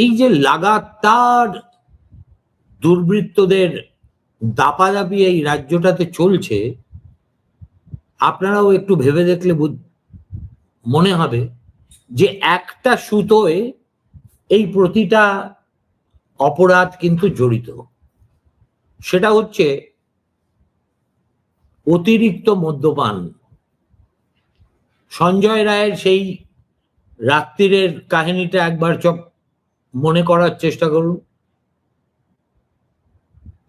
এই যে লাগাতার দুর্বৃত্তদের দাপাদাপি এই রাজ্যটাতে চলছে, আপনারাও একটু ভেবে দেখলে মনে হবে যে একটা সুতোয় এই প্রতিটা অপরাধ কিন্তু জড়িত। সেটা হচ্ছে অতিরিক্ত মদ্যপান। সঞ্জয় রায়ের সেই রাত্রিরের কাহিনীটা একবার মনে করার চেষ্টা করুন।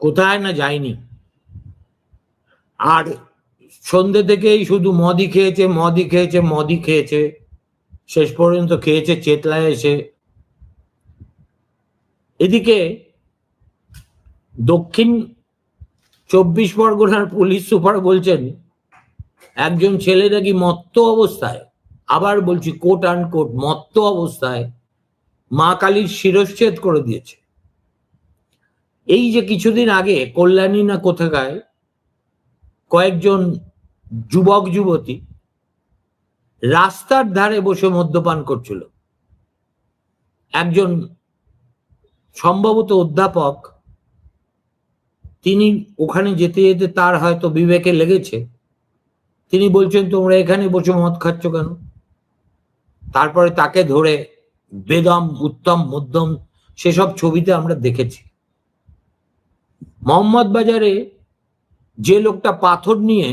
কোথায় না যায়নি, আর সন্ধ্যে থেকেই শুধু মদই খেয়েছে, মদই খেয়েছে, মদই খেয়েছে, শেষ পর্যন্ত খেয়েছে চেতলায় এসে। এদিকে দক্ষিণ 24 পরগনার পুলিশ সুপার বলছেন একজন ছেলে নাকি মত্ত অবস্থায়, আবার বলছি কোট আনকোট, মত্ত অবস্থায় মা কালীর শিরশ্ছেদ করে দিয়েছে। এই যে কিছুদিন আগে কল্যাণী না কোথাকায় কয়েকজন যুবক যুবতী রাস্তার ধারে বসে মদ্যপান করছিল। একজন সম্ভবত অধ্যাপক, তিনি ওখানে যেতে যেতে তার হয়তো বিবেকে লেগেছে, তিনি বলছেন তোমরা এখানে বসে মদ খাচ্ছ কেন? তারপরে তাকে ধরে বেদম উত্তম মধ্যম সেসব ছবিতে আমরা দেখেছি। মোহাম্মদ বাজারে যে লোকটা পাথর নিয়ে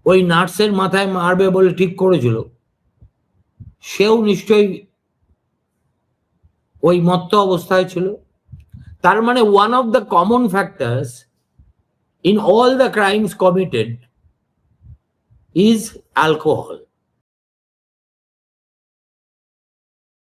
ওই নার্সের মাথায় মারবে বলে ঠিক করেছিল, সেও নিশ্চয়ই ওই মত্ত অবস্থায় ছিল। তার মানে one of the common factors in all the crimes committed is alcohol.